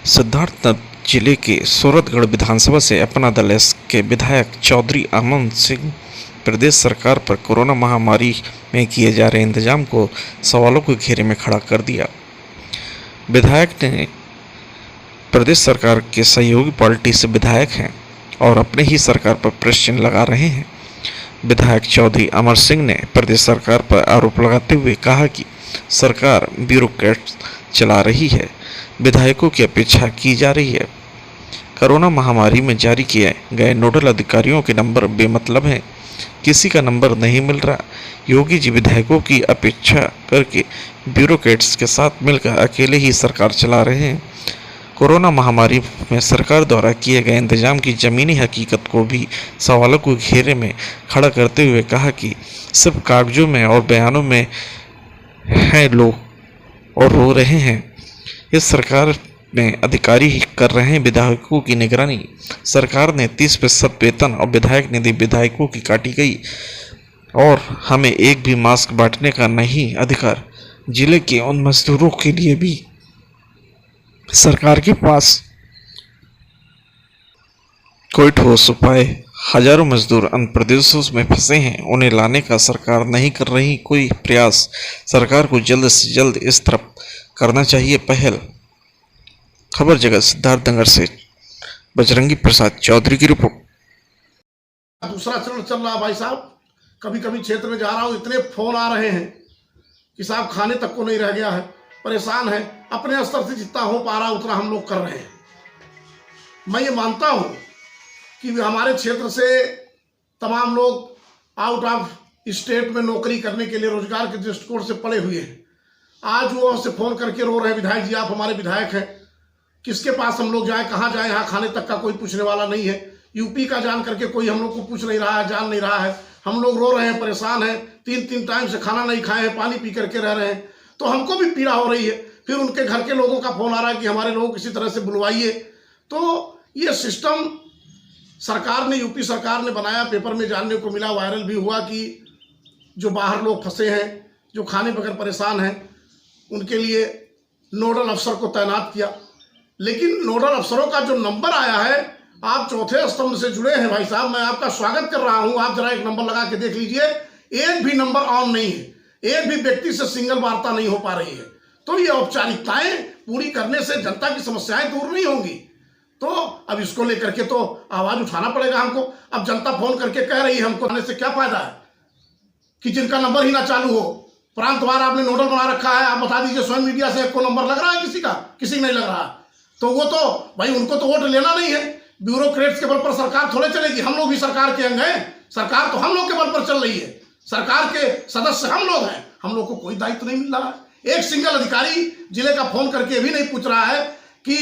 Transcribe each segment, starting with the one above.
सिद्धार्थनगर जिले के सूरतगढ़ विधानसभा से अपना दल एस के विधायक चौधरी अमन सिंह प्रदेश सरकार पर कोरोना महामारी में किए जा रहे इंतजाम को सवालों के घेरे में खड़ा कर दिया। विधायक ने प्रदेश सरकार के सहयोगी पार्टी से विधायक हैं और अपने ही सरकार पर प्रश्न लगा रहे हैं। विधायक चौधरी अमर सिंह ने प्रदेश सरकार पर आरोप लगाते हुए कहा कि सरकार ब्यूरोक्रेट चला रही है, विधायकों की अपेक्षा की जा रही है। कोरोना महामारी में जारी किए गए नोडल अधिकारियों के नंबर बेमतलब हैं, किसी का नंबर नहीं मिल रहा। योगी जी विधायकों की अपेक्षा करके ब्यूरोक्रेट्स के साथ मिलकर अकेले ही सरकार चला रहे हैं। कोरोना महामारी में सरकार द्वारा किए गए इंतजाम की ज़मीनी हकीकत को भी सवालों को घेरे में खड़ा करते हुए कहा कि सिर्फ कागजों में और बयानों में हैं लोग और रो रहे हैं। इस सरकार में अधिकारी कर रहे हैं विधायकों की निगरानी। सरकार ने 30% वेतन और विधायक निधि विधायकों की काटी गई और हमें एक भी मास्क बांटने का नहीं अधिकार। जिले के उन मजदूरों के लिए भी सरकार के पास कोई ठोस उपाय। हजारों मजदूर अन्य प्रदेशों में फंसे हैं, उन्हें लाने का सरकार नहीं कर रही कोई प्रयास। सरकार को जल्द से जल्द इस तरफ करना चाहिए पहल। खबर जगत सिद्धार्थनगर से बजरंगी प्रसाद चौधरी की रिपोर्ट। दूसरा चरण चल रहा भाई साहब। कभी कभी क्षेत्र में जा रहा हूँ, इतने फोन आ रहे हैं कि साहब खाने तक को नहीं रह गया है, परेशान है। अपने स्तर से जितना हो पा रहा उतना हम लोग कर रहे हैं। मैं ये मानता हूँ कि हमारे क्षेत्र से तमाम लोग आउट ऑफ स्टेट में नौकरी करने के लिए रोजगार के दृष्टिकोण से पड़े हुए हैं। आज वो हमसे फोन करके रो रहे हैं, विधायक जी आप हमारे विधायक हैं, किसके पास हम लोग जाएं, कहाँ जाएं, यहाँ खाने तक का कोई पूछने वाला नहीं है। यूपी का जान करके कोई हम लोग को पूछ नहीं रहा है, जान नहीं रहा है। हम लोग रो रहे हैं, परेशान हैं, 3 टाइम से खाना नहीं खाए हैं, पानी पी करके रह रहे हैं। तो हमको भी पीड़ा हो रही है। फिर उनके घर के लोगों का फोन आ रहा है कि हमारे लोगों को किसी तरह से बुलवाइए। तो ये सिस्टम सरकार ने, यूपी सरकार ने बनाया। पेपर में जानने को मिला, वायरल भी हुआ कि जो बाहर लोग फंसे हैं, जो खाने बगैर परेशान हैं, उनके लिए नोडल अफसर को तैनात किया। लेकिन नोडल अफसरों का जो नंबर आया है, आप चौथे स्तंभ से जुड़े हैं भाई साहब, मैं आपका स्वागत कर रहा हूं। आप जरा एक नंबर लगा के देख लीजिए, एक भी नंबर ऑन नहीं है, एक भी व्यक्ति से सिंगल वार्ता नहीं हो पा रही है। तो ये औपचारिकताएं पूरी करने से जनता की समस्याएं दूर नहीं होंगी। तो अब इसको लेकर के तो आवाज उठाना पड़ेगा हमको। अब जनता फोन करके कह रही है हमको, आने से क्या फायदा है कि जिनका नंबर ही ना चालू हो। प्रांतवार आपने नोडल बना रखा है, आप बता दीजिए स्वयं मीडिया से को नंबर लग रहा है किसी का, किसी नहीं लग रहा है। तो वो तो भाई उनको तो वोट लेना नहीं है। ब्यूरोक्रेट्स के बल पर सरकार थोड़े चलेगी। हम लोग भी सरकार के अंग हैं, सरकार तो हम लोग के बल पर चल रही है। सरकार के सदस्य हम लोग हैं, हम लोग को कोई दायित्व नहीं मिल रहा है। एक सिंगल अधिकारी जिले का फोन करके भी नहीं पूछ रहा है कि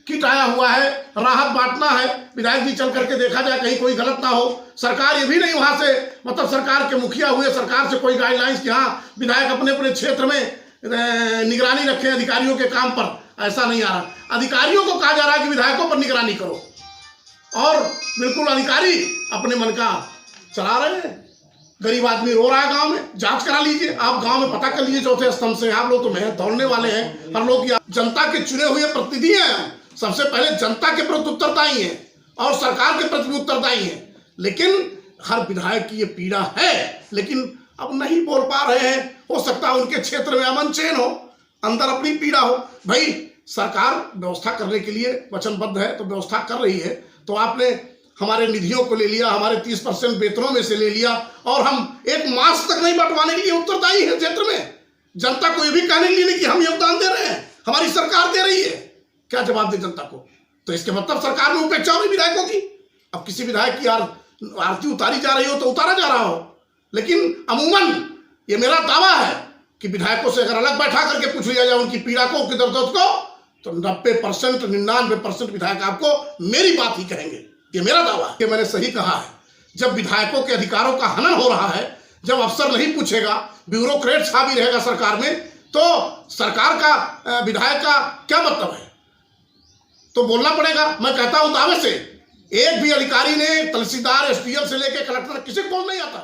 किट आया हुआ है, राहत बांटना है, विधायक जी चल करके देखा जाए कहीं कोई गलत ना हो। सरकार ये भी नहीं वहां से, मतलब सरकार के मुखिया हुए, सरकार से कोई गाइडलाइंस कि हाँ विधायक अपने अपने क्षेत्र में निगरानी रखें अधिकारियों के काम पर, ऐसा नहीं आ रहा। अधिकारियों को कहा जा रहा है कि विधायकों पर निगरानी करो, और बिल्कुल अधिकारी अपने मन का चला रहे हैं। गरीब आदमी रो रहा है गांव में, जांच करा लीजिए। आप गांव में पता कर लीजिए चौथे स्तंभ से। आप लोग तो मेहनत दौड़ने वाले हैं, हर लोग जनता के चुने हुए प्रतिनिधि हैं। सबसे पहले जनता के प्रति उत्तरदायी हैं और सरकार के प्रति उत्तरदायी हैं। लेकिन हर विधायक की ये पीड़ा है, लेकिन अब नहीं बोल पा रहे हैं। हो सकता है उनके क्षेत्र में अमन चैन हो, अंदर अपनी पीड़ा हो। भाई सरकार व्यवस्था करने के लिए वचनबद्ध है, तो व्यवस्था कर रही है। तो आपने हमारे निधियों को ले लिया, हमारे 30% वेतनों में से ले लिया, और हम एक मास्क तक नहीं बंटवाने के लिए उत्तरदायी है क्षेत्र में। जनता को ये भी कहने के लिए कि हम योगदान दे रहे हैं, हमारी सरकार दे रही है। क्या जवाब दे जनता को? तो इसके मतलब सरकार में उपेक्षा हो रही विधायकों की। अब किसी विधायक की आरती उतारी जा रही हो तो उतारा जा रहा हो, लेकिन अमूमन ये मेरा दावा है कि विधायकों से अगर अलग बैठा करके पूछ लिया जाए उनकी पीड़ा को, उनके दर्द को, तो 90%, 99% विधायक आपको मेरी बात ही कहेंगे। ये मेरा दावा है कि मैंने सही कहा है। जब विधायकों के अधिकारों का हनन हो रहा है, जब अफसर नहीं पूछेगा, ब्यूरोक्रेट्स हावी रहेगा सरकार में, तो सरकार का, विधायक का क्या मतलब है? तो बोलना पड़ेगा। मैं कहता हूं दावे से, एक भी अधिकारी ने, तहसीलदार, एसडीएम से लेकर कलेक्टर, किसी को बोल नहीं आता।